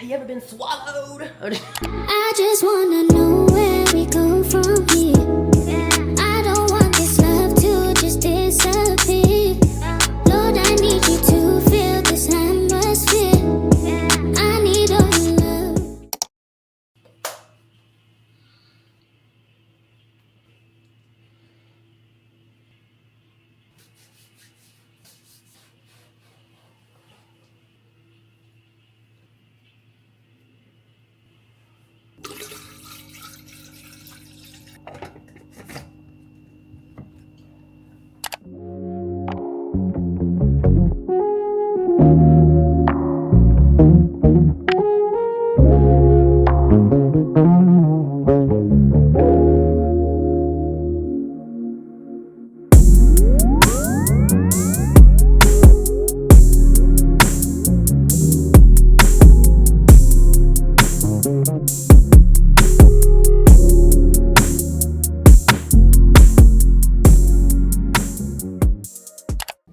Have you ever been swallowed? I just wanna know where we go from here. I don't want this love to just disappear. Lord, I need you to feel this atmosphere. I need all your love.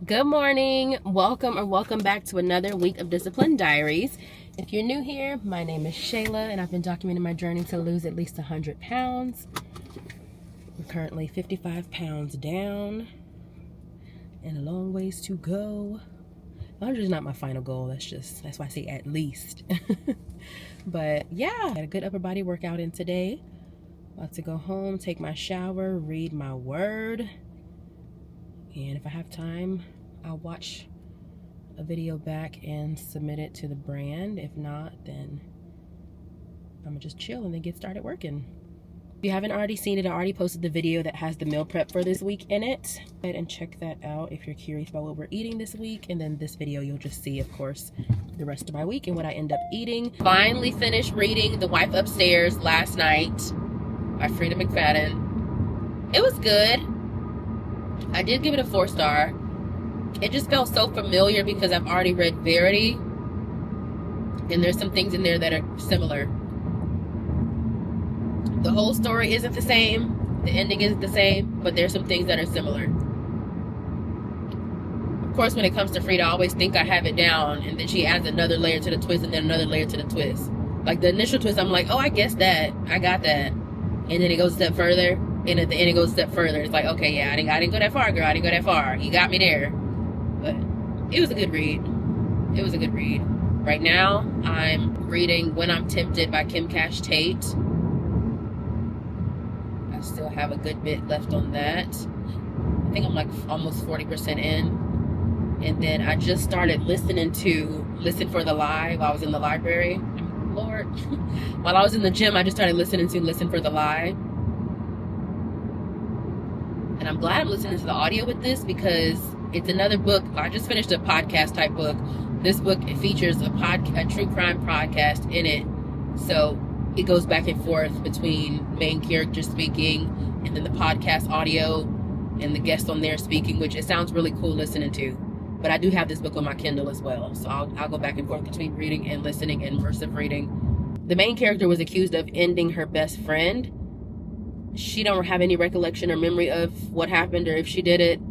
Good morning. Welcome back to another week of Discipline Diaries. If you're new here, my name is Shayla, and I've been documenting my journey to lose at least 100 pounds. I'm currently 55 pounds down and a long ways to go. 100 is not my final goal. That's why I say at least. But yeah, I had a good upper body workout in today. About to go home, take my shower, read my word. And if I have time, I'll watch a video back and submit it to the brand. If not, then I'm gonna just chill and then get started working. If you haven't already seen it, I already posted the video that has the meal prep for this week in it. Go ahead and check that out if you're curious about what we're eating this week. And then this video, you'll just see, of course, the rest of my week and what I end up eating. Finally finished reading The Wife Upstairs last night by Frida McFadden. It was good. I did give it a 4-star. It just felt so familiar because I've already read Verity, and there's some things in there that are similar. The whole story isn't the same, the ending isn't the same, but there's some things that are similar. Of course, when it comes to Frida, I always think I have it down, and then she adds another layer to the twist, and then another layer to the twist. Like the initial twist, I'm like, oh, I guess that, I got that, and then it goes a step further. And at the end, it goes a step further. It's like, okay, yeah, I didn't go that far, girl. I didn't go that far. You got me there. But it was a good read. It was a good read. Right now, I'm reading When I'm Tempted by Kim Cash Tate. I still have a good bit left on that. I think I'm like almost 40% in. And then I just started listening to Listen for the Lie while I was in the library. Lord. While I was in the gym, I just started listening to Listen for the Lie. And I'm glad I'm listening to the audio with this because it's another book. I just finished a podcast type book. This book, it features a true crime podcast in it. So it goes back and forth between main character speaking and then the podcast audio and the guest on there speaking, which it sounds really cool listening to. But I do have this book on my Kindle as well. So I'll go back and forth between reading and listening and immersive reading. The main character was accused of ending her best friend. She don't have any recollection or memory of what happened or if she did it,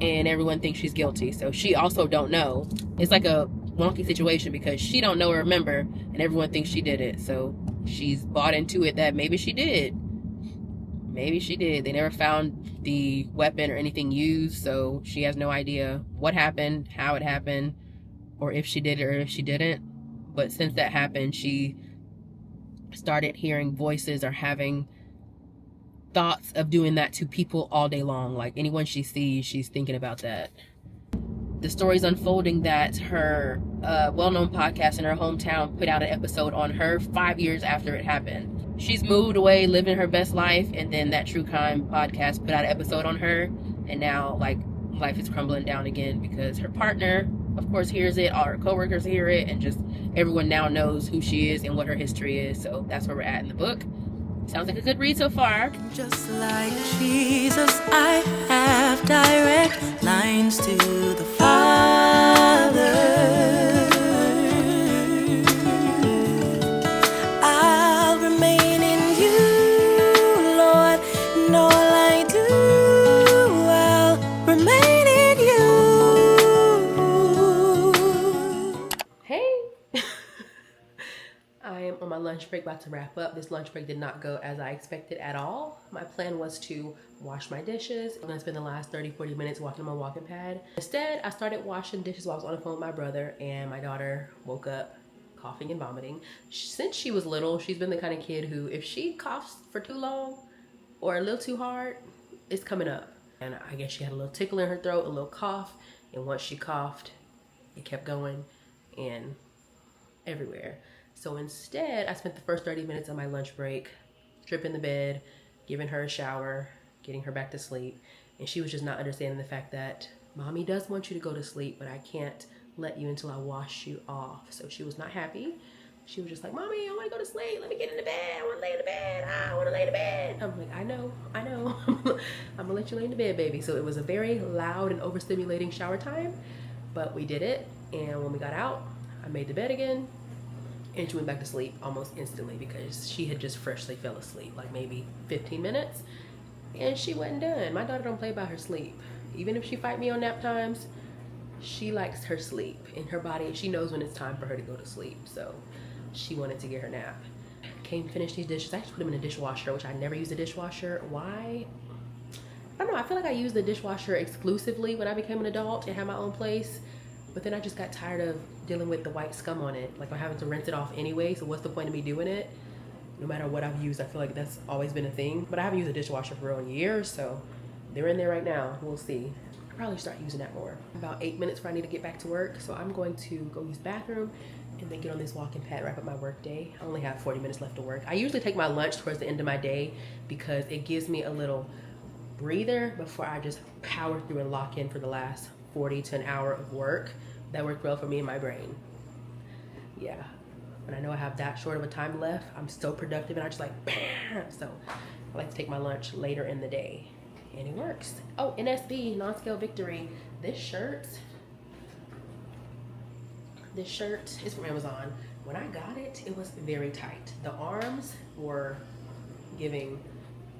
and everyone thinks she's guilty. So she also don't know. It's like a wonky situation because she don't know or remember, and everyone thinks she did it. So she's bought into it that maybe she did. Maybe she did. They never found the weapon or anything used, so she has no idea what happened, how it happened, or if she did it or if she didn't. But since that happened, she started hearing voices or having thoughts of doing that to people all day long. Like anyone she sees, she's thinking about that. The story's unfolding that her well-known podcast in her hometown put out an episode on her 5 years after it happened. She's moved away, living her best life, and then that true crime podcast put out an episode on her, and now like life is crumbling down again because her partner, of course, hears it, all her coworkers hear it, and just everyone now knows who she is and what her history is. So that's where we're at in the book. Sounds like a good read so far. Just like Jesus, I have direct lines to the Father. I'll remain in you, Lord, and all I do, I'll remain in you. Hey. I am on my lunch break, about to wrap up. This lunch break did not go as I expected at all. My plan was to wash my dishes. I'm gonna spend the last 30-40 minutes walking on my walking pad. Instead, I started washing dishes while I was on the phone with my brother, and my daughter woke up coughing and vomiting. Since she was little, she's been the kind of kid who, if she coughs for too long or a little too hard, it's coming up. And I guess she had a little tickle in her throat, a little cough, and once she coughed, it kept going and everywhere. So instead, I spent the first 30 minutes of my lunch break stripping the bed, giving her a shower, getting her back to sleep. And she was just not understanding the fact that mommy does want you to go to sleep, but I can't let you until I wash you off. So she was not happy. She was just like, mommy, I want to go to sleep. Let me get in the bed. I want to lay in the bed. I want to lay in the bed. I'm like, I know. I'm going to let you lay in the bed, baby. So it was a very loud and overstimulating shower time, but we did it. And when we got out, I made the bed again. And she went back to sleep almost instantly because she had just freshly fell asleep, like maybe 15 minutes. And she wasn't done. My daughter don't play by her sleep. Even if she fight me on nap times, she likes her sleep in her body. She knows when it's time for her to go to sleep. So she wanted to get her nap. Came finish these dishes. I just put them in the dishwasher, which I never use the dishwasher. Why? I don't know. I feel like I used the dishwasher exclusively when I became an adult and had my own place. But then I just got tired of dealing with the white scum on it. Like I'm having to rinse it off anyway, so what's the point of me doing it? No matter what I've used, I feel like that's always been a thing. But I haven't used a dishwasher for real in years, so they're in there right now. We'll see. I'll probably start using that more. About 8 minutes before I need to get back to work, so I'm going to go use the bathroom and then get on this walking pad, wrap up my work day. I only have 40 minutes left to work. I usually take my lunch towards the end of my day because it gives me a little breather before I just power through and lock in for the last 40 to an hour of work. That worked well for me and my brain. Yeah, when I know I have that short of a time left, I'm so productive and I just like, bam. So I like to take my lunch later in the day and it works. Oh, NSV, non-scale victory. This shirt is from Amazon. When I got it, it was very tight. The arms were giving,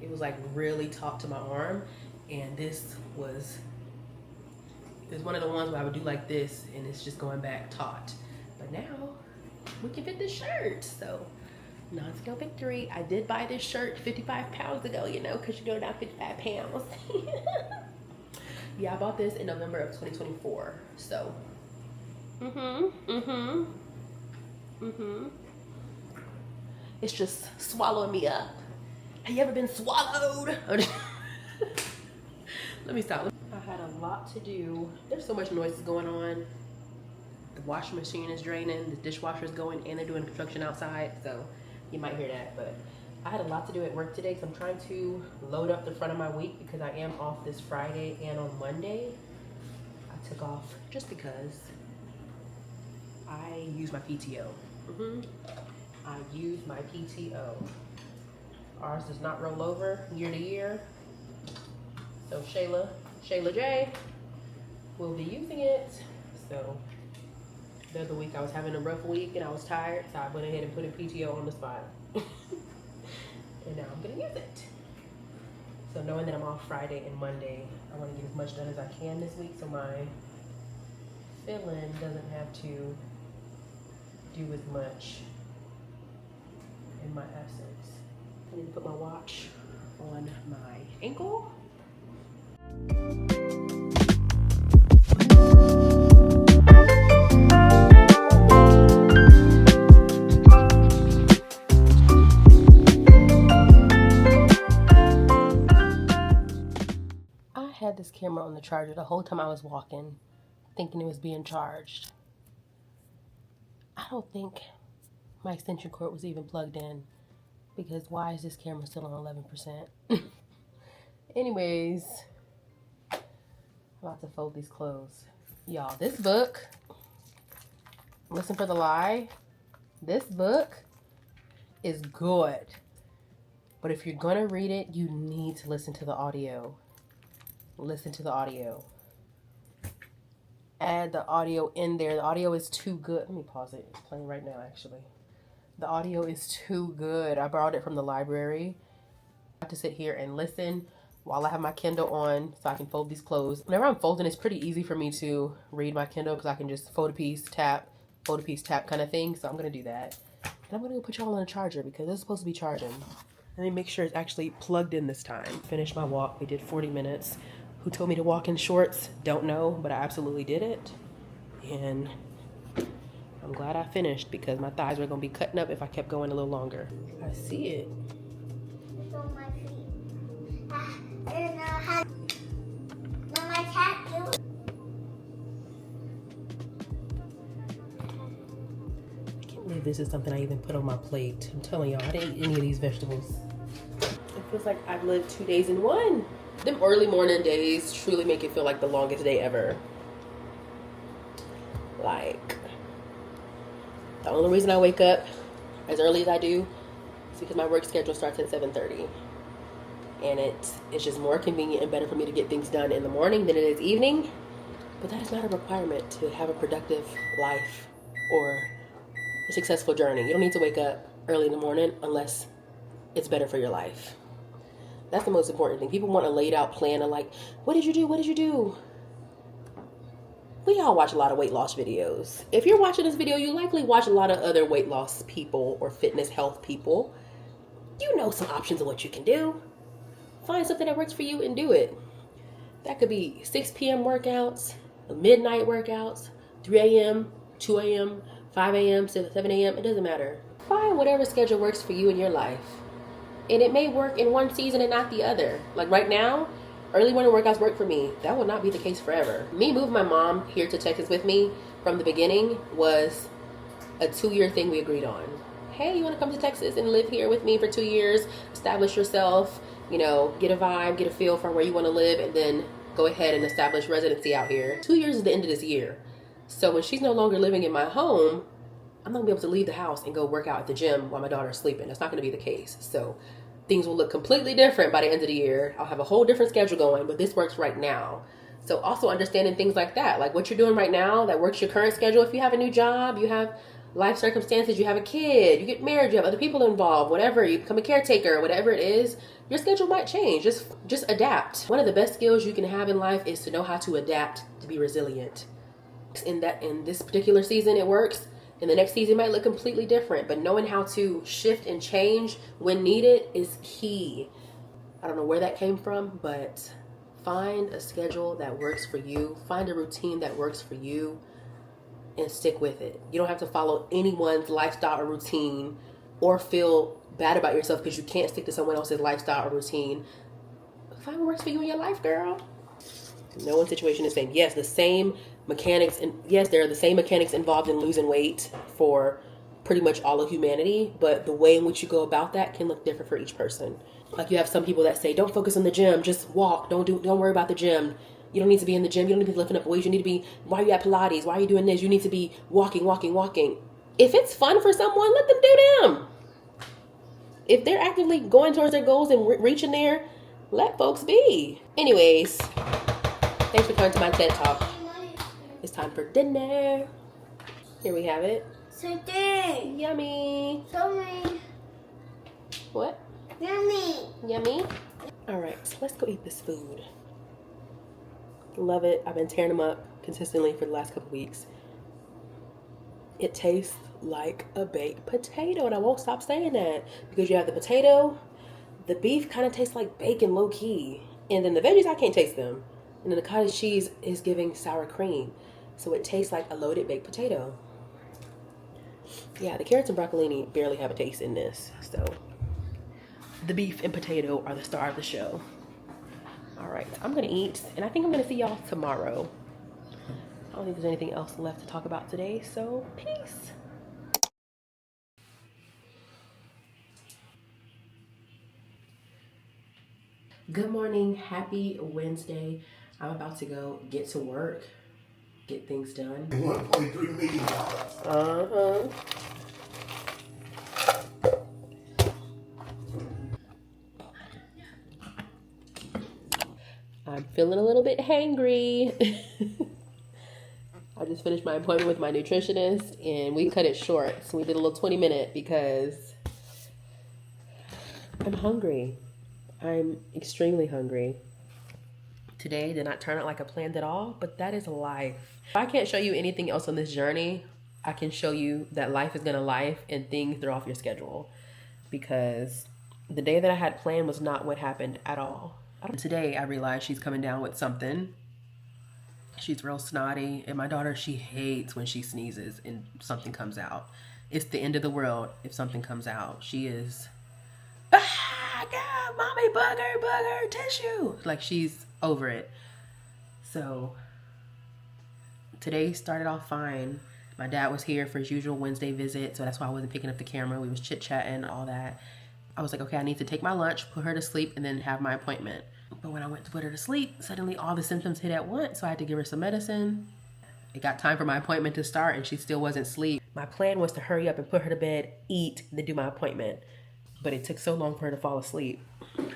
it was like really taut to my arm, and this was, it's one of the ones where I would do like this and it's just going back taut. But now we can fit this shirt. So non-scale victory. I did buy this shirt 55 pounds ago, you know, because you go down 55 pounds. Yeah, I bought this in November of 2024. So it's just swallowing me up. Have you ever been swallowed? Let me stop. I had a lot to do. There's so much noise going on. The washing machine is draining, the dishwasher is going, and they're doing construction outside, so you might hear that. But I had a lot to do at work today, so I'm trying to load up the front of my week because I am off this Friday and on Monday. I took off just because I use my PTO. I use my PTO. Ours does not roll over year to year. So Shayla J will be using it. So the other week I was having a rough week and I was tired, so I went ahead and put a PTO on the spot. And now I'm gonna use it. So knowing that I'm off Friday and Monday, I want to get as much done as I can this week so my fill-in doesn't have to do as much in my absence. I need to put my watch on my ankle. I had this camera on the charger the whole time I was walking, thinking it was being charged. I don't think my extension cord was even plugged in, because why is this camera still on 11%? Anyways, I'm about to fold these clothes. Y'all, this book, Listen for the Lie, this book is good. But if you're gonna read it, you need to listen to the audio. Listen to the audio. Add the audio in there. The audio is too good. Let me pause it. It's playing right now, actually. The audio is too good. I borrowed it from the library. I have to sit here and listen while I have my Kindle on so I can fold these clothes. Whenever I'm folding, it's pretty easy for me to read my Kindle because I can just fold a piece, tap kind of thing. So I'm going to do that. I'm gonna go put y'all on a charger because it's supposed to be charging. Let me make sure it's actually plugged in this time. Finished my walk. We did 40 minutes. Who told me to walk in shorts? Don't know, but I absolutely did it. And I'm glad I finished because my thighs were gonna be cutting up if I kept going a little longer. I see it. It's on my feet. And my cat too. I can't believe this is something I even put on my plate. I'm telling y'all, I didn't eat any of these vegetables. It feels like I've lived 2 days in one. Them early morning days truly make it feel like the longest day ever. Like, the only reason I wake up as early as I do is because my work schedule starts at 7:30. And it's just more convenient and better for me to get things done in the morning than it is evening. But that is not a requirement to have a productive life or a successful journey. You don't need to wake up early in the morning unless it's better for your life. That's the most important thing. People want a laid out plan of like, what did you do? What did you do? We all watch a lot of weight loss videos. If you're watching this video, you likely watch a lot of other weight loss people or fitness health people. You know some options of what you can do. Find something that works for you and do it. That could be 6 p.m. workouts, midnight workouts, 3 a.m., 2 a.m., 5 a.m., 7 a.m. It doesn't matter. Find whatever schedule works for you in your life. And it may work in one season and not the other. Like right now, early morning workouts work for me. That will not be the case forever. Me moving my mom here to Texas with me from the beginning was a 2-year thing we agreed on. Hey, you want to come to Texas and live here with me for 2 years, establish yourself, you know, get a vibe, get a feel for where you want to live, and then go ahead and establish residency out here. 2 years is the end of this year. So when she's no longer living in my home, I'm not going to be able to leave the house and go work out at the gym while my daughter's sleeping. That's not going to be the case. So things will look completely different by the end of the year. I'll have a whole different schedule going, but this works right now. So also understanding things like that, like what you're doing right now that works your current schedule. If you have a new job, you have life circumstances, you have a kid, you get married, you have other people involved, whatever, you become a caretaker, whatever it is, your schedule might change. Just adapt. One of the best skills you can have in life is to know how to adapt, to be resilient. In this particular season, it works. In the next season, it might look completely different, but knowing how to shift and change when needed is key. I don't know where that came from, but find a schedule that works for you. Find a routine that works for you and stick with it. You don't have to follow anyone's lifestyle or routine or feel bad about yourself because you can't stick to someone else's lifestyle or routine. Find what works for you in your life, girl. No one's situation is the same. Yes, the same mechanics, and yes, there are the same mechanics involved in losing weight for pretty much all of humanity, but the way in which you go about that can look different for each person. Like you have some people that say, don't focus on the gym, just walk, don't worry about the gym. You don't need to be in the gym, you don't need to be lifting up weights, you need to be, why are you at Pilates, why are you doing this, you need to be walking. If it's fun for someone, let them do them. If they're actively going towards their goals and reaching there, let folks be. Anyways, thanks for coming to my TED Talk. It's time for dinner. Here we have it. Today. Yummy. Yummy. What? Yummy. Yummy? Alright, so let's go eat this food. Love it. I've been tearing them up consistently for the last couple weeks. It tastes like a baked potato, and I won't stop saying that because you have the potato, the beef kind of tastes like bacon low key, and then the veggies, I can't taste them. And then the cottage cheese is giving sour cream. So it tastes like a loaded baked potato. Yeah, the carrots and broccolini barely have a taste in this. So the beef and potato are the star of the show. All right, I'm gonna eat, and I think I'm gonna see y'all tomorrow. I don't think there's anything else left to talk about today, so peace. Good morning, happy Wednesday. I'm about to go get to work, get things done. $1.3 million. I'm feeling a little bit hangry. I just finished my appointment with my nutritionist and we cut it short. So we did a little 20-minute because I'm hungry. I'm extremely hungry. Today did not turn out like I planned at all, but that is life. I can't show you anything else on this journey I can show you that life is gonna life and things throw off your schedule, because the day that I had planned was not what happened at all. Today I realized she's coming down with something. She's real snotty, and my daughter, she hates when she sneezes and something comes out. It's the end of the world if something comes out. She is, God, mommy, bugger, tissue. Like, she's over it. So today started off fine. My dad was here for his usual Wednesday visit, so that's why I wasn't picking up the camera. We was chit-chatting, all that. I was like, okay, I need to take my lunch, put her to sleep, and then have my appointment. But when I went to put her to sleep, suddenly all the symptoms hit at once, so I had to give her some medicine. It got time for my appointment to start, and she still wasn't asleep. My plan was to hurry up and put her to bed, eat, then do my appointment. But it took so long for her to fall asleep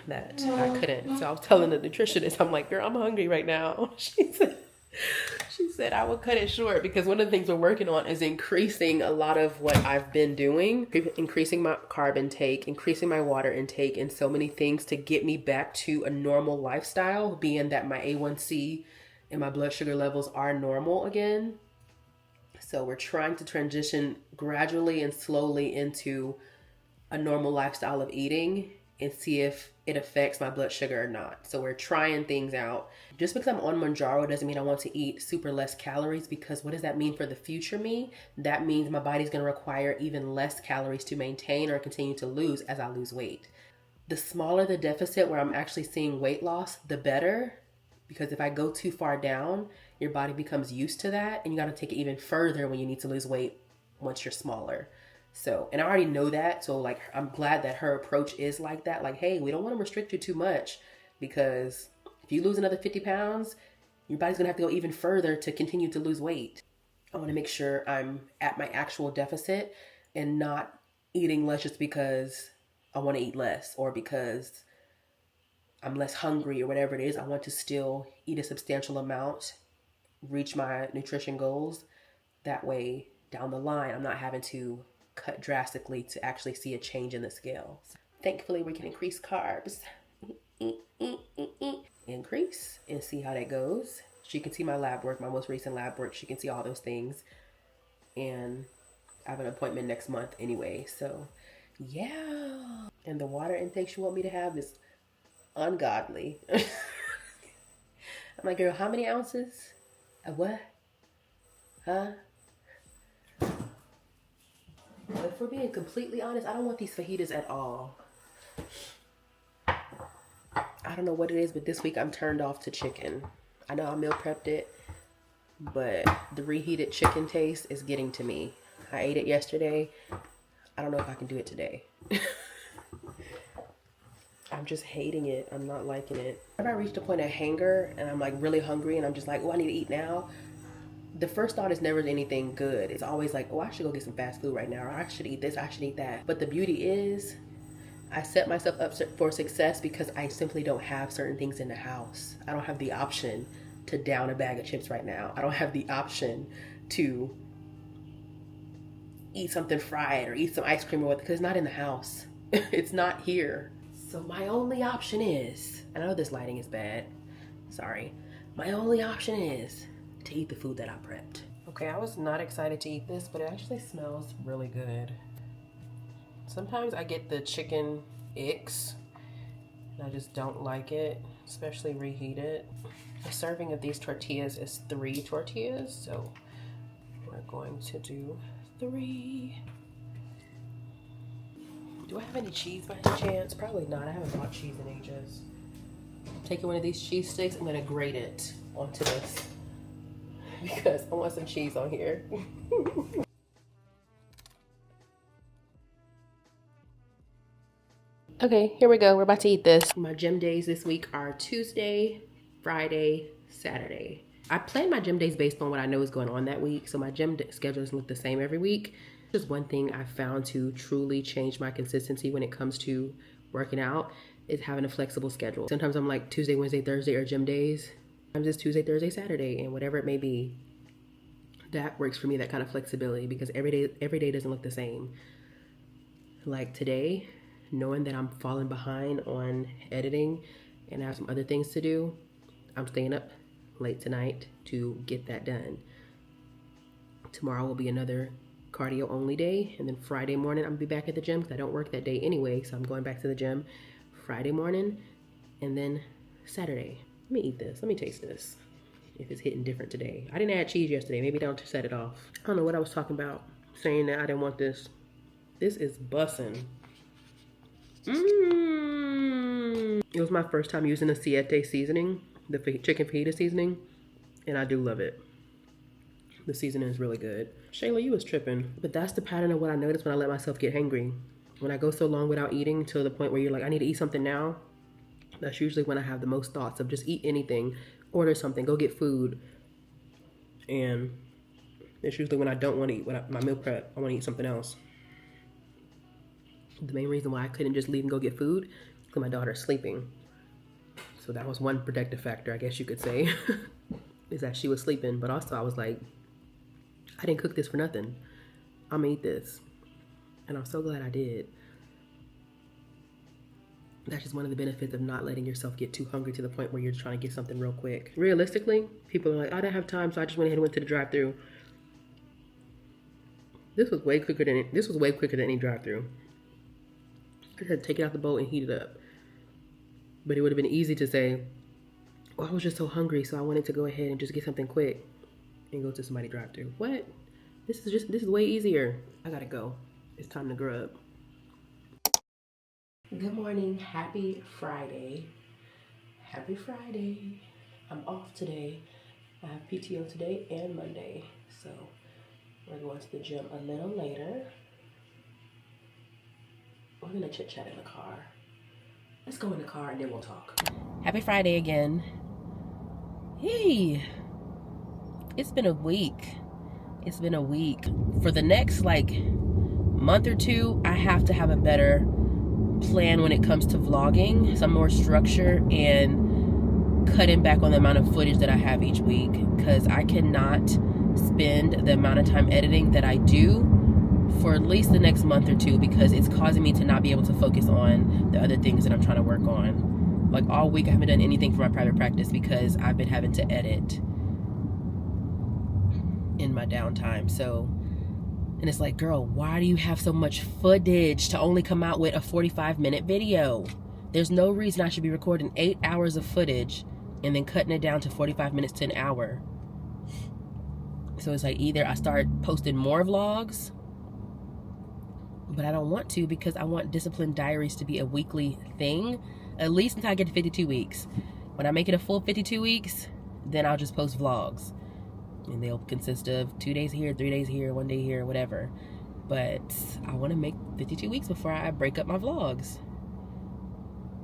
that I couldn't. So I was telling the nutritionist, I'm like, girl, I'm hungry right now. She said I would cut it short, because one of the things we're working on is increasing a lot of what I've been doing, increasing my carb intake, increasing my water intake, and so many things to get me back to a normal lifestyle, being that my A1C and my blood sugar levels are normal again. So we're trying to transition gradually and slowly into a normal lifestyle of eating and see if it affects my blood sugar or not. So we're trying things out. Just because I'm on Mounjaro doesn't mean I want to eat super less calories, because what does that mean for the future me? That means my body's going to require even less calories to maintain or continue to lose as I lose weight. The smaller the deficit where I'm actually seeing weight loss, the better, because if I go too far down, your body becomes used to that, and you got to take it even further when you need to lose weight once you're smaller. So, and I already know that. So like, I'm glad that her approach is like that. Like, hey, we don't want to restrict you too much, because if you lose another 50 pounds, your body's going to have to go even further to continue to lose weight. I want to make sure I'm at my actual deficit and not eating less just because I want to eat less or because I'm less hungry or whatever it is. I want to still eat a substantial amount, reach my nutrition goals. That way, down the line, I'm not having to cut drastically to actually see a change in the scale. Thankfully, we can increase carbs. Increase and see how that goes. She can see my lab work, my most recent lab work. She can see all those things. And I have an appointment next month anyway. So, yeah. And the water intake she want me to have is ungodly. I'm like, girl, how many ounces? Of what? Huh? But if we're being completely honest, I don't want these fajitas at all. I don't know what it is, but this week I'm turned off to chicken. I know I meal prepped it, but the reheated chicken taste is getting to me. I ate it yesterday. I don't know if I can do it today. I'm just hating it. I'm not liking it. Whenever I reach the point of hunger and I'm like really hungry and I'm just like, oh, I need to eat now, the first thought is never anything good. It's always like, oh, I should go get some fast food right now, or I should eat this, I should eat that. But the beauty is, I set myself up for success because I simply don't have certain things in the house. I don't have the option to down a bag of chips right now. I don't have the option to eat something fried or eat some ice cream or what, because it's not in the house. It's not here. So my only option is, I know this lighting is bad, sorry. My only option is to eat the food that I prepped. Okay, I was not excited to eat this, but it actually smells really good. Sometimes I get the chicken icks, and I just don't like it, especially reheated. A serving of these tortillas is 3 tortillas, so we're going to do 3. Do I have any cheese by any chance? Probably not. I haven't bought cheese in ages. Taking one of these cheese sticks, I'm gonna grate it onto this because I want some cheese on here. Okay, here we go. We're about to eat this. My gym days this week are Tuesday, Friday, Saturday. I plan my gym days based on what I know is going on that week, so my gym schedule doesn't look the same every week. Just one thing I found to truly change my consistency when it comes to working out is having a flexible schedule. Sometimes I'm like Tuesday, Wednesday, Thursday are gym days. Sometimes it's Tuesday, Thursday, Saturday, and whatever it may be. That works for me, that kind of flexibility, because every day doesn't look the same. Like today, knowing that I'm falling behind on editing and I have some other things to do, I'm staying up late tonight to get that done. Tomorrow will be another cardio only day, and then Friday morning I'm gonna be back at the gym because I don't work that day anyway, so I'm going back to the gym Friday morning, and then Saturday. Let me eat this. Let me taste this. If it's hitting different today. I didn't add cheese yesterday. Maybe don't set it off. I don't know what I was talking about, saying that I didn't want this. This is bussin'. It was my first time using the Siete seasoning, the chicken fajita seasoning, and I do love it. The seasoning is really good. Shayla, you was tripping. But that's the pattern of what I noticed when I let myself get hangry. When I go so long without eating to the point where you're like, I need to eat something now. That's usually when I have the most thoughts of just eat anything, order something, go get food. And it's usually when I don't want to eat, my meal prep, I want to eat something else. The main reason why I couldn't just leave and go get food is because my daughter's sleeping. So that was one protective factor, I guess you could say, is that she was sleeping. But also I was like, I didn't cook this for nothing. I'm gonna eat this. And I'm so glad I did. That's just one of the benefits of not letting yourself get too hungry to the point where you're trying to get something real quick. Realistically, people are like, I didn't have time, so I just went ahead and went to the drive-thru. This was way quicker than any drive-thru. I had to take it out the bowl and heat it up. But it would have been easy to say, well, I was just so hungry, so I wanted to go ahead and just get something quick and go to somebody's drive-thru. What? This is way easier. I gotta go. It's time to grub. Good morning. Happy Friday. Happy Friday. I'm off today. I have PTO today and Monday. So we're going to the gym a little later. We're gonna chit chat in the car. Let's go in the car and then we'll talk. Happy Friday again. Hey, it's been a week. It's been a week. For the next month or two, I have to have a better plan when it comes to vlogging, some more structure, and cutting back on the amount of footage that I have each week, because I cannot spend the amount of time editing that I do for at least the next month or two, because it's causing me to not be able to focus on the other things that I'm trying to work on. Like all week I haven't done anything for my private practice because I've been having to edit in my downtime. So, and it's like, girl, why do you have so much footage to only come out with a 45-minute video? There's no reason I should be recording 8 hours of footage and then cutting it down to 45 minutes to an hour. So it's like either I start posting more vlogs, but I don't want to because I want Disciplined Diaries to be a weekly thing, at least until I get to 52 weeks. When I make it a full 52 weeks, then I'll just post vlogs. And they'll consist of 2 days here, 3 days here, 1 day here, whatever. But I want to make 52 weeks before I break up my vlogs.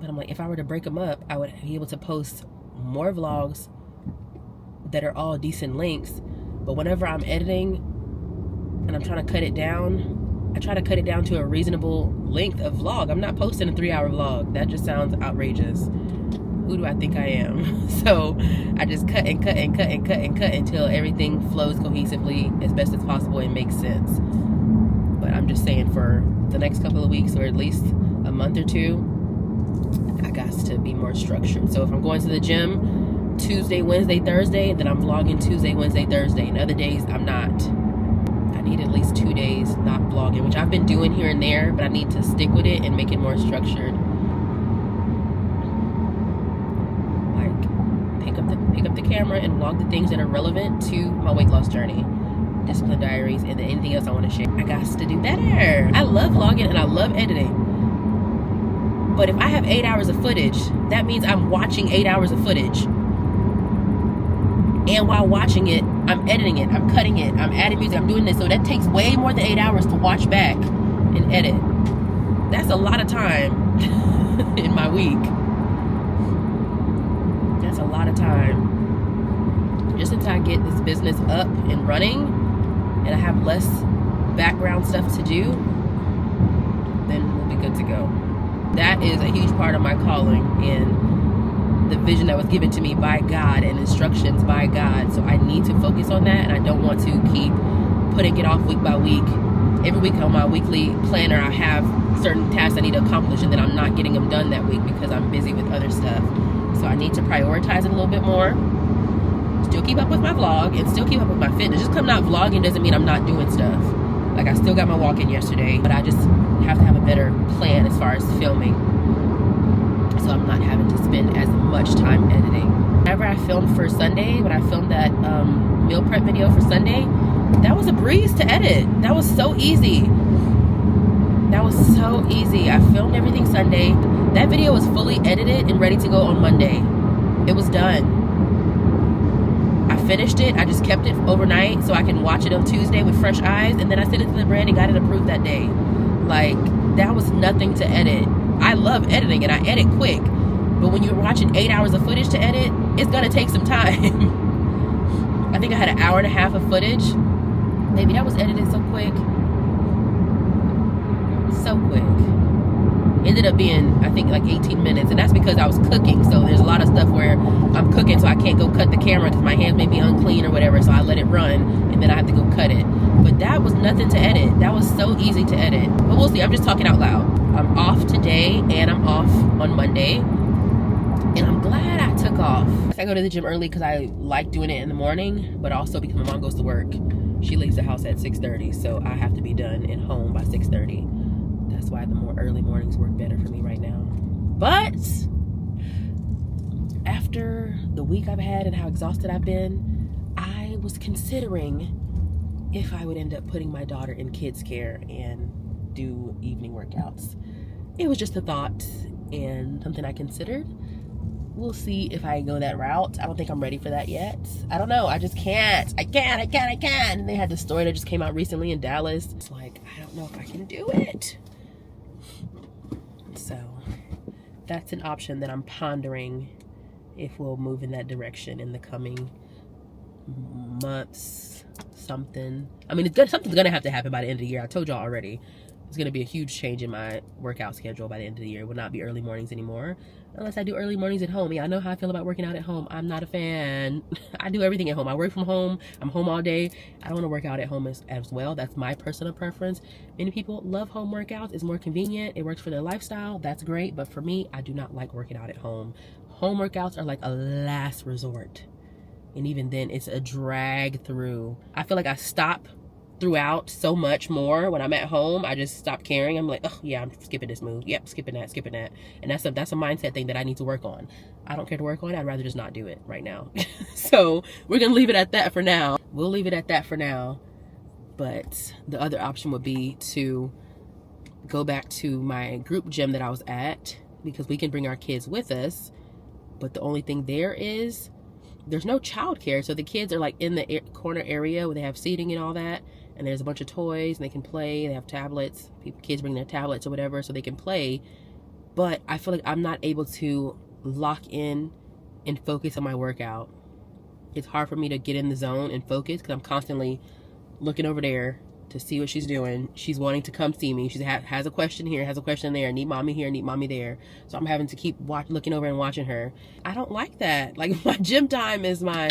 But I'm like, if I were to break them up, I would be able to post more vlogs that are all decent lengths. But whenever I'm editing and I'm trying to cut it down, I try to cut it down to a reasonable length of vlog. I'm not posting a 3-hour vlog. That just sounds outrageous. Who do I think I am? So I just cut and cut and cut and cut and cut until everything flows cohesively as best as possible and makes sense. But I'm just saying, for the next couple of weeks or at least a month or two, I got to be more structured. So if I'm going to the gym Tuesday, Wednesday, Thursday, then I'm vlogging Tuesday, Wednesday, Thursday. And other days I'm not. I need at least 2 days not vlogging, which I've been doing here and there, but I need to stick with it and make it more structured. Pick up the camera and vlog the things that are relevant to my weight loss journey, Disciplined Diaries, and then anything else I want to share. I got to do better. I love vlogging and I love editing. But if I have 8 hours of footage, that means I'm watching 8 hours of footage. And while watching it, I'm editing it, I'm cutting it, I'm adding music, I'm doing this. So that takes way more than 8 hours to watch back and edit. That's a lot of time in my week. That's a lot of time. Just until I get this business up and running and I have less background stuff to do, then we'll be good to go. That is a huge part of my calling and the vision that was given to me by God and instructions by God. So I need to focus on that, and I don't want to keep putting it off week by week. Every week on my weekly planner, I have certain tasks I need to accomplish, and then I'm not getting them done that week because I'm busy with other stuff. So I need to prioritize it a little bit more. still keep up with my vlog and still keep up with my fitness. Just 'cause I'm not vlogging doesn't mean I'm not doing stuff. Like, I still got my walk in yesterday, but I just have to have a better plan as far as filming, so I'm not having to spend as much time editing. Whenever I filmed for Sunday, when I filmed that meal prep video for Sunday, that was a breeze to edit. That was so easy. That was so easy. I filmed everything Sunday. That video was fully edited and ready to go on Monday. It was done. I finished it. I just kept it overnight so I can watch it on Tuesday with fresh eyes, and then I sent it to the brand and got it approved that day. Like, that was nothing to edit. I love editing and I edit quick, but when you're watching 8 hours of footage to edit, it's gonna take some time. I think I had an hour and a half of footage. Maybe that was edited so quick. So quick. Ended up being, I think, like 18 minutes, and that's because I was cooking. So there's a lot of stuff where I'm cooking, so I can't go cut the camera because my hands may be unclean or whatever, so I let it run and then I have to go cut it. But that was nothing to edit. That was so easy to edit. But we'll see. I'm just talking out loud. I'm off today and I'm off on Monday, and I'm glad I took off. I go to the gym early because I like doing it in the morning, but also because my mom goes to work. She leaves the house at 6:30, so I have to be done and home by 6:30. That's why the more early mornings work better for me right now. But after the week I've had and how exhausted I've been, I was considering if I would end up putting my daughter in kids care and do evening workouts. It was just a thought and something I considered. We'll see if I go that route. I don't think I'm ready for that yet. I don't know. I just can't. I can't. And they had this story that just came out recently in Dallas. It's like, I don't know if I can do it. So that's an option that I'm pondering if we'll move in that direction in the coming months. Something. I mean, something's gonna have to happen by the end of the year. I told y'all already. It's gonna be a huge change in my workout schedule by the end of the year. It will not be early mornings anymore, unless I do early mornings at home. Yeah, I know how I feel about working out at home. I'm not a fan. I do everything at home. I work from home. I'm home all day. I don't want to work out at home as well. That's my personal preference. Many people love home workouts. It's more convenient. It works for their lifestyle. That's great. But for me, I do not like working out at home. Home workouts are like a last resort. And even then, it's a drag through. I feel like I stop throughout so much more when I'm at home. I just stop caring. I'm like, oh yeah, I'm skipping this move. Yep, skipping that. And that's a mindset thing that I need to work on. I don't care to work on it. I'd rather just not do it right now. So we're gonna leave it at that for now. We'll leave it at that for now. But the other option would be to go back to my group gym that I was at, because we can bring our kids with us. But the only thing there is there's no childcare, so the kids are like in the corner area where they have seating and all that, and there's a bunch of toys and they can play. They have tablets. Kids bring their tablets or whatever so they can play. But I feel like I'm not able to lock in and focus on my workout. It's hard for me to get in the zone and focus because I'm constantly looking over there to see what she's doing. She's wanting to come see me. She has a question here, has a question there. Need mommy here, need mommy there. So I'm having to keep looking over and watching her. I don't like that. Like, my gym time is my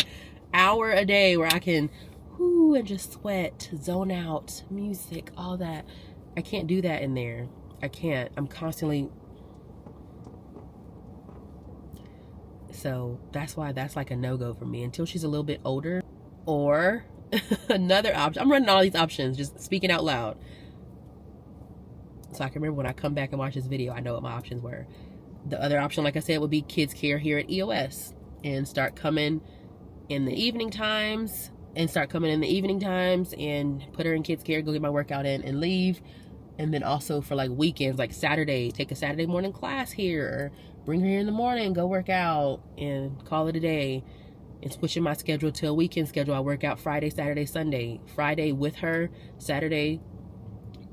hour a day where I can and just sweat, zone out, music, all that. I can't do that in there. I can't. I'm constantly. So that's why that's like a no-go for me until she's a little bit older. Or another option. I'm running all these options, just speaking out loud. So I can remember when I come back and watch this video, I know what my options were. The other option, like I said, would be kids care here at EOS and start coming in the evening times and put her in kids care, go get my workout in and leave. And then also for like weekends, like Saturday, take a Saturday morning class here, or bring her here in the morning, go work out and call it a day. And switching my schedule to a weekend schedule. I work out Friday, Saturday, Sunday. Friday with her. Saturday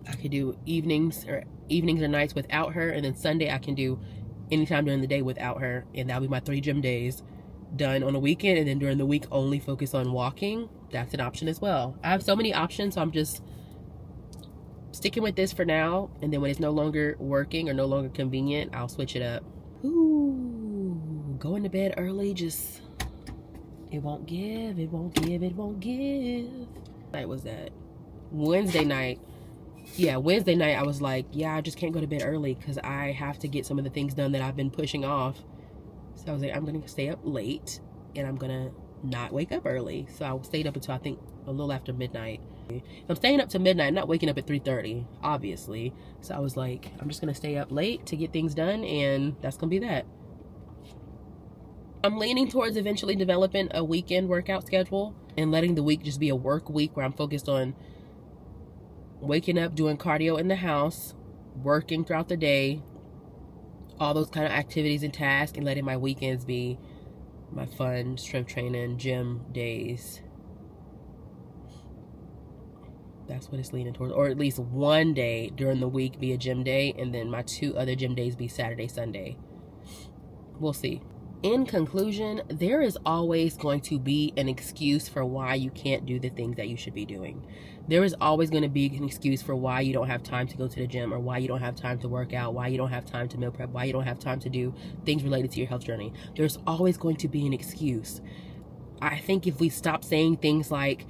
I could do evenings or nights without her. And then Sunday I can do anytime during the day without her. And that'll be my 3 gym days done on a weekend. And then during the week only focus on walking. That's an option as well. I have so many options, so I'm just sticking with this for now. And then when it's no longer working or no longer convenient, I'll switch it up. Ooh, going to bed early, just... It won't give. Night was that? Wednesday night. Yeah, Wednesday night I was like, yeah, I just can't go to bed early because I have to get some of the things done that I've been pushing off. So I was like, I'm going to stay up late and I'm going to not wake up early. So I stayed up until I think a little after midnight. I'm staying up to midnight, not waking up at 3:30, obviously. So I was like, I'm just gonna stay up late to get things done, and that's gonna be that. I'm leaning towards eventually developing a weekend workout schedule and letting the week just be a work week where I'm focused on waking up, doing cardio in the house, working throughout the day, all those kind of activities and tasks, and letting my weekends be my fun strength training gym days. That's what it's leaning towards. Or at least one day during the week be a gym day, and then my 2 other gym days be Saturday, Sunday. We'll see. In conclusion, there is always going to be an excuse for why you can't do the things that you should be doing. There is always going to be an excuse for why you don't have time to go to the gym, or why you don't have time to work out, why you don't have time to meal prep, why you don't have time to do things related to your health journey. There's always going to be an excuse. I think if we stop saying things like,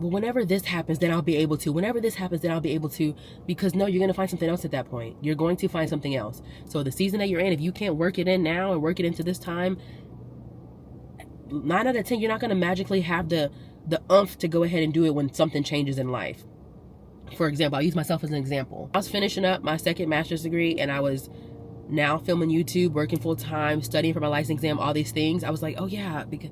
well, whenever this happens, then I'll be able to. Whenever this happens, then I'll be able to. Because no, you're going to find something else at that point. You're going to find something else. So the season that you're in, if you can't work it in now and work it into this time, 9 out of 10, you're not going to magically have the oomph to go ahead and do it when something changes in life. For example, I'll use myself as an example. I was finishing up my 2nd master's degree, and I was now filming YouTube, working full time, studying for my license exam, all these things. I was like, oh yeah, because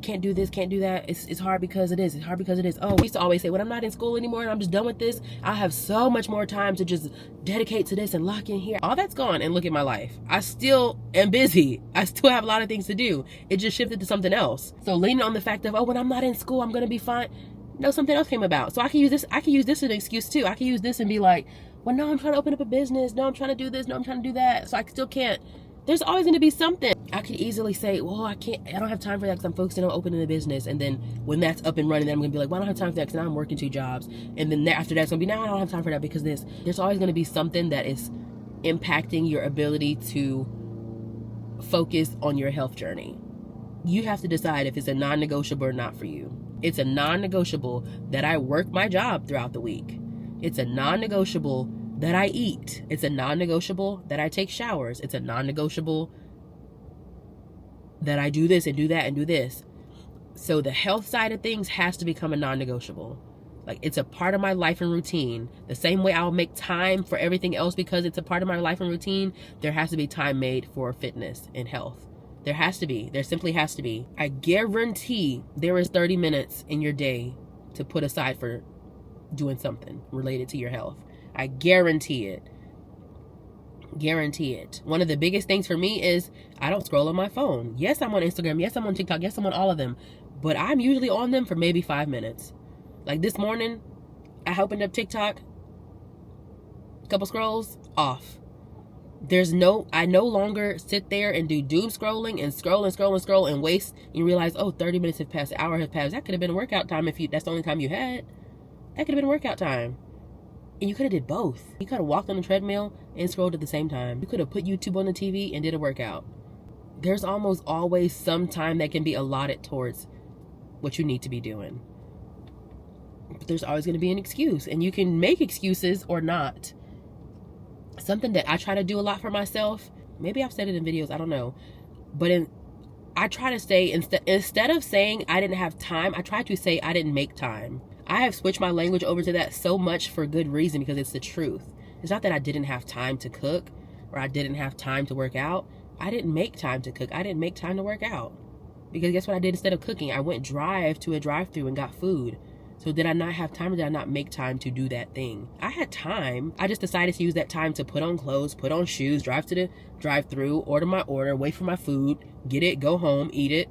can't do this, can't do that. It's hard because it is. It's hard because it is. Oh, we used to always say, when I'm not in school anymore and I'm just done with this, I'll have so much more time to just dedicate to this and lock in here. All that's gone, and look at my life. I still am busy. I still have a lot of things to do. It just shifted to something else. So leaning on the fact of, oh, when I'm not in school, I'm going to be fine. No, something else came about. So I can use this. I can use this as an excuse too. I can use this and be like, well, no, I'm trying to open up a business. No, I'm trying to do this. No, I'm trying to do that. So I still can't. There's always going to be something. I could easily say, well, I don't have time for that because I'm focusing on opening a business. And then when that's up and running, then I'm going to be like, well, I don't have time for that because now I'm working 2 jobs. And then after that, it's going to be, no, I don't have time for that because there's always going to be something that is impacting your ability to focus on your health journey. You have to decide if it's a non-negotiable or not for you. It's a non-negotiable that I work my job throughout the week. It's a non-negotiable that I eat. It's a non-negotiable that I take showers. It's a non-negotiable that I do this and do that and do this. So the health side of things has to become a non-negotiable. Like, it's a part of my life and routine. The same way I'll make time for everything else because it's a part of my life and routine, there has to be time made for fitness and health. There has to be. There simply has to be. I guarantee there is 30 minutes in your day to put aside for doing something related to your health. I guarantee it. Guarantee it. One of the biggest things for me is I don't scroll on my phone. Yes, I'm on Instagram. Yes, I'm on TikTok. Yes, I'm on all of them. But I'm usually on them for maybe 5 minutes. Like this morning, I opened up TikTok. A couple scrolls, off. I no longer sit there and do doom scrolling and scroll and waste. And you realize, oh, 30 minutes have passed, an hour has passed. That could have been workout time that's the only time you had. That could have been workout time. And you could have did both. You could have walked on the treadmill and scrolled at the same time. You could have put YouTube on the TV and did a workout. There's almost always some time that can be allotted towards what you need to be doing. But there's always going to be an excuse. And you can make excuses or not. Something that I try to do a lot for myself. Maybe I've said it in videos. I don't know. But I try to say, instead of saying I didn't have time, I try to say I didn't make time. I have switched my language over to that so much for good reason, because it's the truth. It's not that I didn't have time to cook or I didn't have time to work out. I didn't make time to cook. I didn't make time to work out. Because guess what I did instead of cooking? I went drive to a drive-thru and got food. So did I not have time, or did I not make time to do that thing? I had time. I just decided to use that time to put on clothes, put on shoes, drive to the drive-thru, order my order, wait for my food, get it, go home, eat it.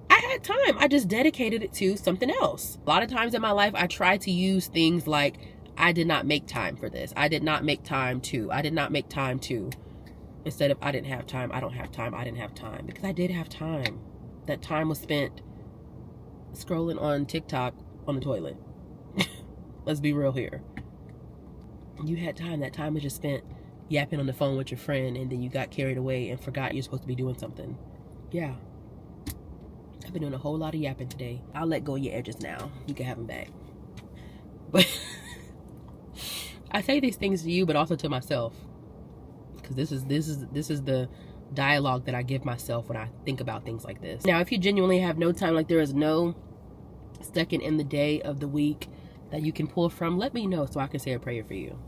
I had time. I just dedicated it to something else. A lot of times in my life, I try to use things like, I did not make time for this. I did not make time to. I did not make time to. Instead of, I didn't have time. I don't have time. I didn't have time. Because I did have time. That time was spent scrolling on TikTok on the toilet. Let's be real here. You had time. That time was just spent yapping on the phone with your friend, and then you got carried away and forgot you're supposed to be doing something. Yeah. I've been doing a whole lot of yapping today. I'll let go of your edges now. You can have them back. But I say these things to you, but also to myself, because this is the dialogue that I give myself when I think about things like this. Now, if you genuinely have no time, like there is no second in the day of the week that you can pull from, let me know so I can say a prayer for you.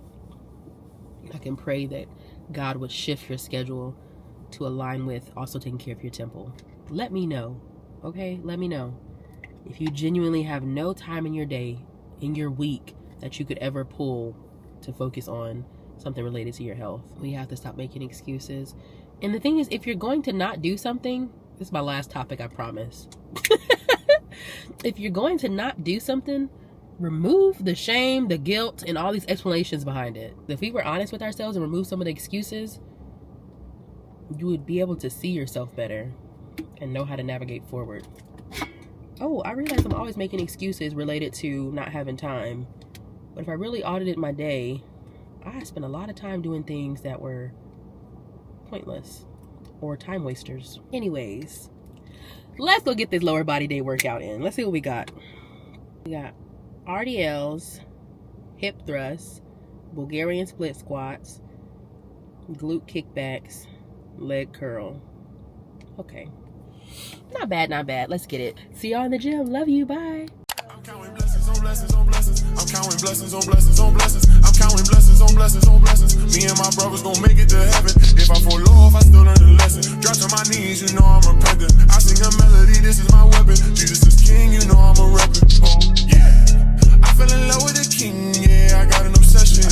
I can pray that God would shift your schedule to align with also taking care of your temple. Let me know, okay? Let me know. If you genuinely have no time in your day, in your week, that you could ever pull to focus on something related to your health, we have to stop making excuses. And the thing is, if you're going to not do something, this is my last topic, I promise. If you're going to not do something, remove the shame, the guilt, and all these explanations behind it. If we were honest with ourselves and remove some of the excuses, you would be able to see yourself better and know how to navigate forward. Oh, I realize I'm always making excuses related to not having time. But if I really audited my day, I spent a lot of time doing things that were pointless or time wasters. Anyways, let's go get this lower body day workout in. Let's see what we got. We got RDLs, hip thrusts, Bulgarian split squats, glute kickbacks, leg curl. Okay. Not bad, not bad. Let's get it. See y'all in the gym. Love you. Bye. I'm counting blessings on blessings on blessings. I'm counting blessings on blessings on blessings. I'm counting blessings on blessings on blessings. Me and my brothers gon' make it to heaven. If I fall off, I still learn the lesson. Drop to my knees, you know I'm repentant. I sing a melody, this is my weapon. Jesus is king, you know I'm a rapper. Oh, yeah. I fell in love with the king, yeah, I got an obsession.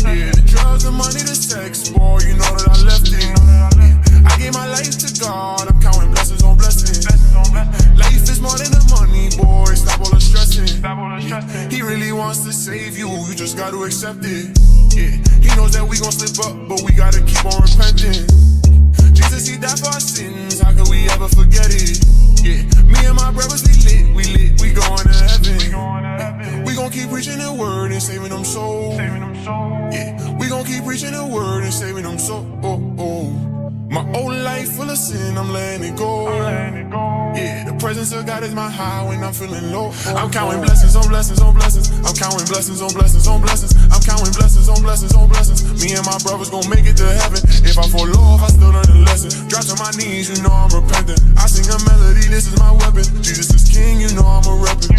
Yeah, the drugs, the money, the sex, boy, you know that I left it. Yeah. I gave my life to God, I'm counting blessings on blessings. Life is more than the money, boy, stop all the stressing. Yeah. He really wants to save you, you just gotta accept it. Yeah. He knows that we gon' slip up, but we gotta keep on repenting. Jesus, he died for our sins, how could we ever forget it? Yeah. Me and my brothers, we lit, we going to heaven. Yeah. We gon' keep preaching the word and saving them souls. Yeah. We gon' keep preaching the word and saving them souls. My old life full of sin, I'm letting it go. Yeah, the presence of God is my high when I'm feeling low. I'm counting blessings on blessings on blessings. I'm counting blessings on blessings on blessings. I'm counting blessings on blessings on blessings. Me and my brothers gon' make it to heaven. If I fall off, I still learn the lesson. Drop to my knees, you know I'm repentant. I sing a melody, this is my weapon. Jesus is king, you know I'm a rapper.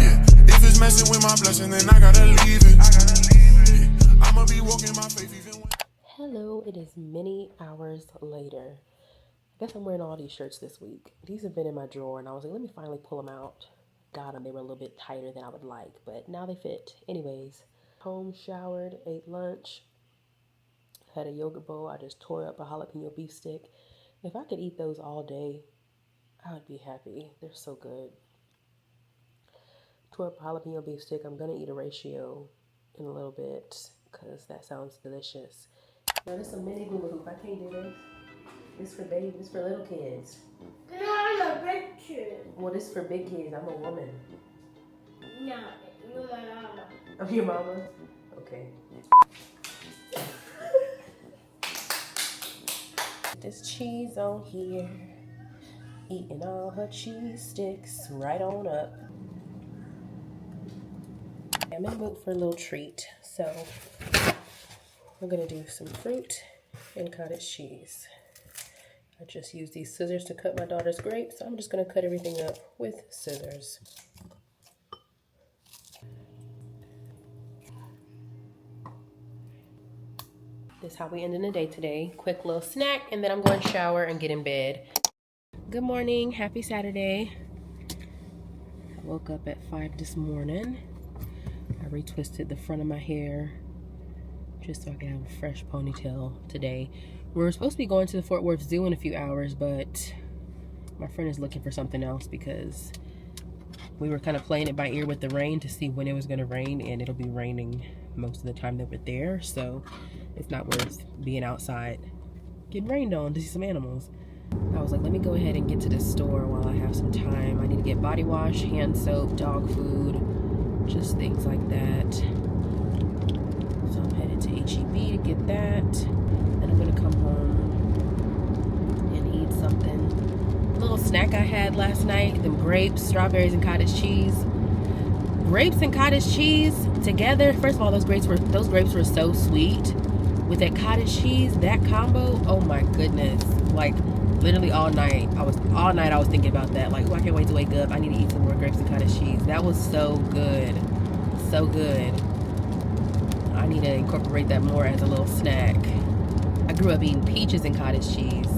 Yeah, if it's messing with my blessing, then I gotta leave it. Yeah, I'ma be walking my faith even when. Hello, it is many hours later. I guess I'm wearing all these shirts this week. These have been in my drawer, and I was like, let me finally pull them out. Got them. They were a little bit tighter than I would like, but now they fit. Anyways, home, showered, ate lunch, had a yogurt bowl. I just tore up a jalapeno beef stick. If I could eat those all day, I would be happy. They're so good. Tore up a jalapeno beef stick. I'm going to eat a ratio in a little bit because that sounds delicious. Now, this is a mini hula hoop. I can't do this. This for babies. This for little kids. I'm a big kid. Well, this is for big kids. I'm a woman. No, you're my mama. I'm your mama? Okay. This cheese on here. Eating all her cheese sticks right on up. I'm in the mood for a little treat, so we're gonna do some fruit and cottage cheese. I just used these scissors to cut my daughter's grapes, so I'm just gonna cut everything up with scissors. This is how we end in the day today. Quick little snack, and then I'm going to shower and get in bed. Good morning, happy Saturday. I woke up at 5 this morning. I retwisted the front of my hair just so I can have a fresh ponytail today. We're supposed to be going to the Fort Worth Zoo in a few hours, but my friend is looking for something else because we were kind of playing it by ear with the rain to see when it was going to rain, and it'll be raining most of the time that we're there, so it's not worth being outside getting rained on to see some animals. I was like, let me go ahead and get to the store while I have some time. I need to get body wash, hand soap, dog food, just things like that. So I'm headed to H-E-B to get that. Then I'm gonna come home and eat something. A little snack I had last night, them grapes, strawberries, and cottage cheese. Grapes and cottage cheese together. First of all, those grapes were so sweet. with that cottage cheese, that combo, oh my goodness. Like literally all night I was thinking about that. Like, oh, I can't wait to wake up. I need to eat some more grapes and cottage cheese. That was so good. So good. I need to incorporate that more as a little snack. I grew up eating peaches and cottage cheese.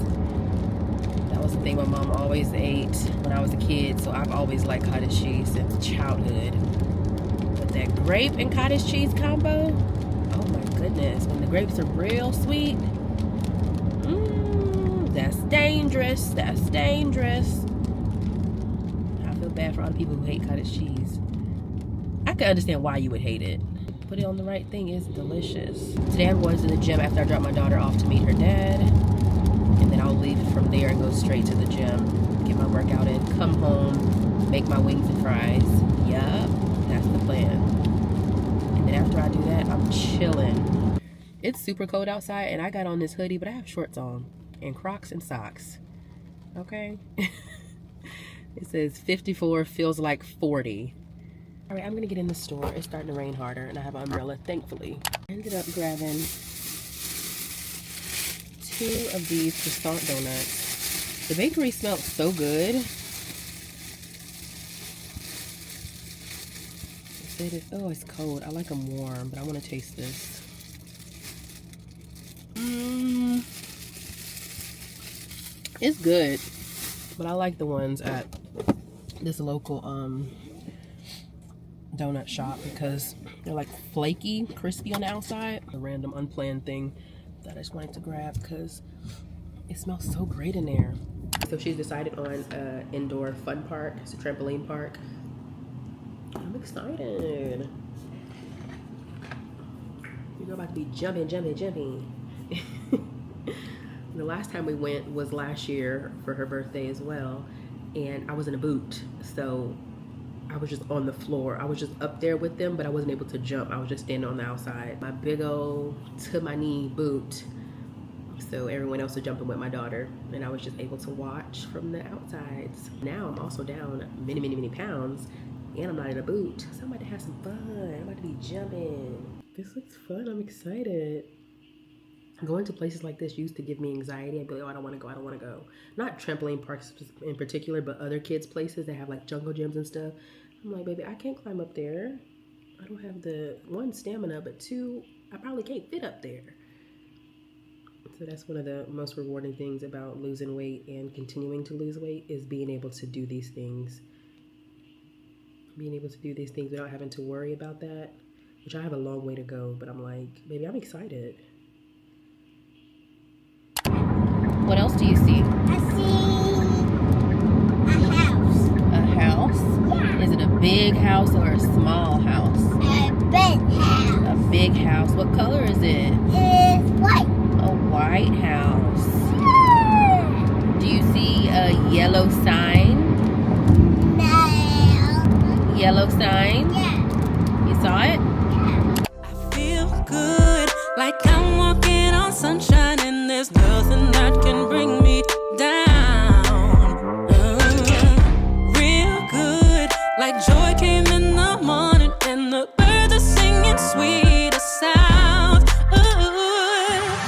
That was the thing my mom always ate when I was a kid, so I've always liked cottage cheese since childhood. But that grape and cottage cheese combo, oh my goodness, when the grapes are real sweet, that's dangerous. That's dangerous. I feel bad for all the people who hate cottage cheese. I can understand why you would hate it. Put it on the right thing, is delicious. Today I'm going to the gym after I drop my daughter off to meet her dad. And then I'll leave from there and go straight to the gym. Get my workout in, come home, make my wings and fries. Yup, that's the plan. And then after I do that, I'm chilling. It's super cold outside and I got on this hoodie, but I have shorts on and Crocs and socks. Okay? It says 54 feels like 40. All right, I'm gonna get in the store. It's starting to rain harder and I have an umbrella, thankfully. I ended up grabbing 2 of these croissant donuts. The bakery smelled so good. It said oh, it's cold. I like them warm, but I want to taste this. It's good, but I like the ones at this local donut shop because they're like flaky, crispy on the outside. A random unplanned thing that I just wanted to grab because it smells so great in there. So she's decided on an indoor fun park. It's a trampoline park. I'm excited. You're about to be jumping. The last time we went was last year for her birthday as well, and I was in a boot, so I was just on the floor. I was just up there with them, but I wasn't able to jump. I was just standing on the outside. My big old to my knee boot. So everyone else was jumping with my daughter, and I was just able to watch from the outsides. Now I'm also down many pounds, and I'm not in a boot. So I'm about to have some fun. I'm about to be jumping. This looks fun. I'm excited. Going to places like this used to give me anxiety. I'd be like, oh, I don't want to go. Not trampoline parks in particular, but other kids' places that have like jungle gyms and stuff. I'm like, baby, I can't climb up there. I don't have the 1, stamina, but 2, I probably can't fit up there. So that's one of the most rewarding things about losing weight and continuing to lose weight is being able to do these things. Being able to do these things without having to worry about that, which I have a long way to go, but I'm like, baby, I'm excited. What else do you see? I see a house. A house? Yeah. Is it a big house or a small house? A big house. A big house. What color is it? It's white. A white house. Yeah. Do you see a yellow sign? No. Yellow sign? Yeah. You saw it? I feel good, like I'm walking on sunshine, and there's nothing that can bring me down. Real good, like joy came in the morning, and the birds are singing sweeter sounds.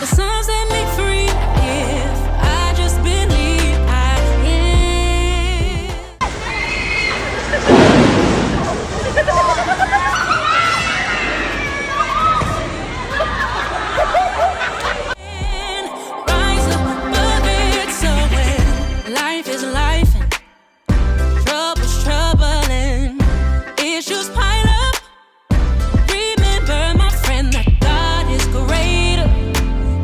The sun set me free if I just believe I rise above it. So when life is life and trouble's troubling, issues pile up, remember, my friend, that God is greater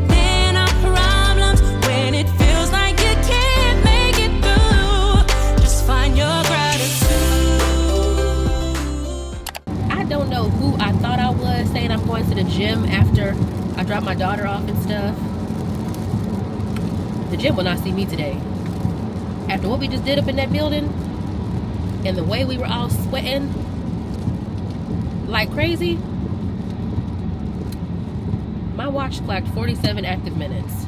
than our problems. When it feels like you can't make it through, just find your gratitude. I don't know who I thought I was saying I'm going to the gym after I drop my daughter off and stuff. The gym will not see me today. After what we just did up in that building and the way we were all sweating like crazy, my watch clocked 47 active minutes.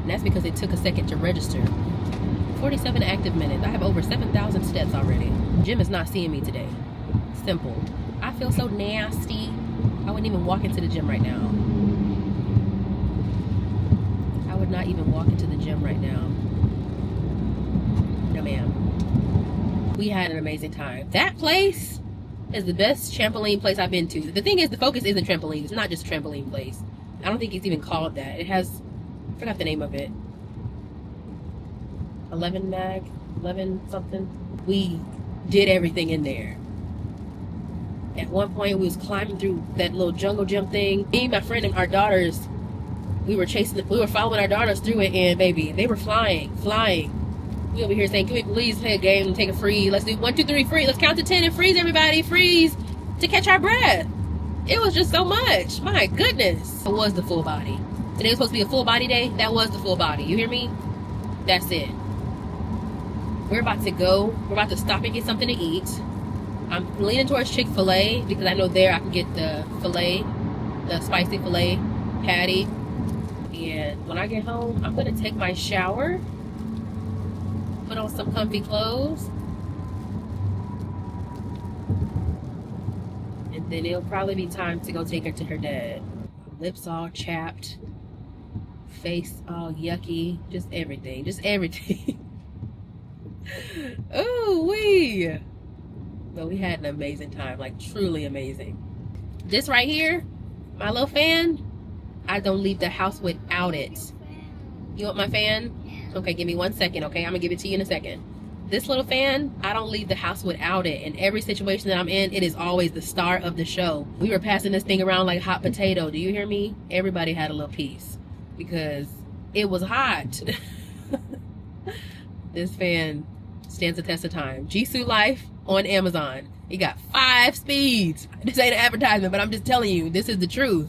And that's because it took a second to register. 47 active minutes. I have over 7,000 steps already. Gym is not seeing me today. Simple. I feel so nasty. I wouldn't even walk into the gym right now. would not even walk into the gym right now. No, ma'am. We had an amazing time. That place is the best trampoline place I've been to. The thing is, the focus isn't trampolines. It's not just trampoline place. I don't think it's even called that. It has, I forgot the name of it. 11 something. We did everything in there. At one point, we was climbing through that little jungle gym thing. Me, my friend, and our daughters, we were following our daughters through it, and baby, they were flying. We over here saying, can we please play a game and take a freeze? Let's do 1, 2, 3, freeze. Let's count to 10 and freeze, everybody. Freeze to catch our breath. It was just so much. My goodness. It was the full body. Today was supposed to be a full body day. That was the full body. You hear me? That's it. We're about to go. We're about to stop and get something to eat. I'm leaning towards Chick-fil-A because I know there I can get the spicy filet patty. And when I get home, I'm going to take my shower, put on some comfy clothes, and then it'll probably be time to go take her to her dad. Lips all chapped, face all yucky, just everything. Oh, but we had an amazing time, like truly amazing. This right here, my little fan, I don't leave the house without it. You want my fan? Okay, give me 1 second, okay? I'm gonna give it to you in a second. This little fan, I don't leave the house without it. In every situation that I'm in, it is always the star of the show. We were passing this thing around like hot potato. Do you hear me? Everybody had a little piece because it was hot. This fan stands the test of time. Jisoo Life on Amazon. It got 5 speeds. This ain't an advertisement, but I'm just telling you, this is the truth.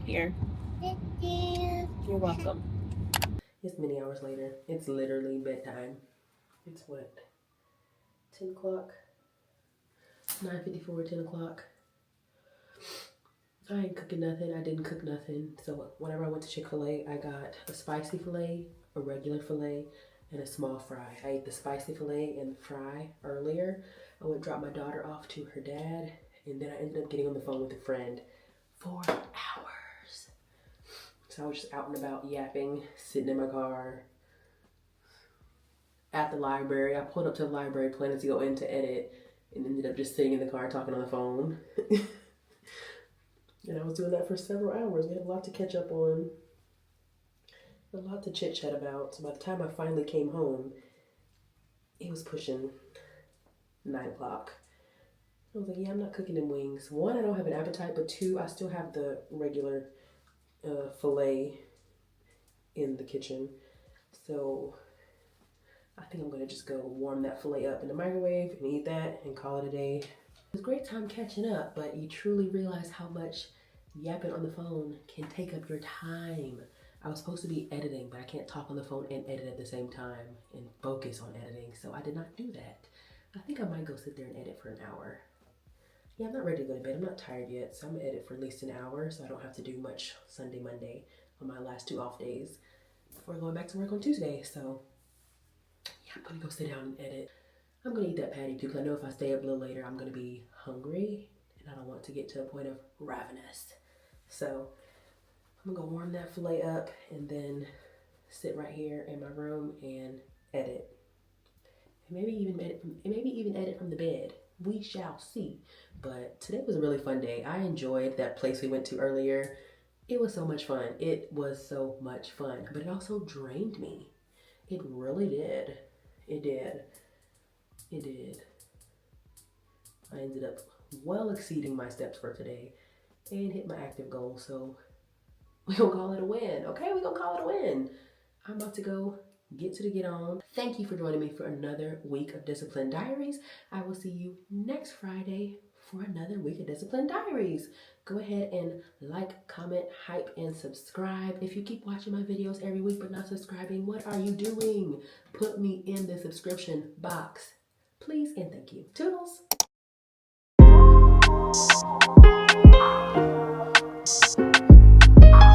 Here. You're welcome. It's many hours later. It's literally bedtime. It's what? 10 o'clock? 9:54, 10 o'clock. I ain't cooking nothing. I didn't cook nothing. So whenever I went to Chick-fil-A, I got a spicy filet, a regular filet, and a small fry. I ate the spicy filet and the fry earlier. I went and dropped my daughter off to her dad, and then I ended up getting on the phone with a friend for hours. So I was just out and about yapping, sitting in my car. At the library, I pulled up to the library planning to go in to edit, and ended up just sitting in the car talking on the phone. And I was doing that for several hours. We had a lot to catch up on, a lot to chit chat about. So by the time I finally came home, it was pushing 9 o'clock. I was like, yeah, I'm not cooking them wings. 1, I don't have an appetite, but 2, I still have the regular filet in the kitchen. So I think I'm gonna just go warm that filet up in the microwave and eat that and call it a day. It was a great time catching up, but you truly realize how much yapping on the phone can take up your time. I was supposed to be editing, but I can't talk on the phone and edit at the same time and focus on editing, so I did not do that. I think I might go sit there and edit for an hour. Yeah, I'm not ready to go to bed. I'm not tired yet, so I'm gonna edit for at least an hour so I don't have to do much Sunday, Monday on my last 2 off days before going back to work on Tuesday. So yeah, I'm gonna go sit down and edit. I'm gonna eat that patty too, because I know if I stay up a little later, I'm gonna be hungry and I don't want to get to a point of ravenous. So I'm gonna go warm that filet up and then sit right here in my room and edit. And maybe even edit from the bed. We shall see. But today was a really fun day. I enjoyed that place we went to earlier. It was so much fun. It was so much fun, but it also drained me. It really did. It did. It did. I ended up well exceeding my steps for today and hit my active goal. So we're gonna call it a win. Okay, we're gonna call it a win. I'm about to go get on. Thank you for joining me for another week of Discipline Diaries. I will see you next Friday for another week of Discipline Diaries. Go ahead and like, comment, hype, and subscribe. If you keep watching my videos every week but not subscribing, what are you doing? Put me in the subscription box, please and thank you. Toodles!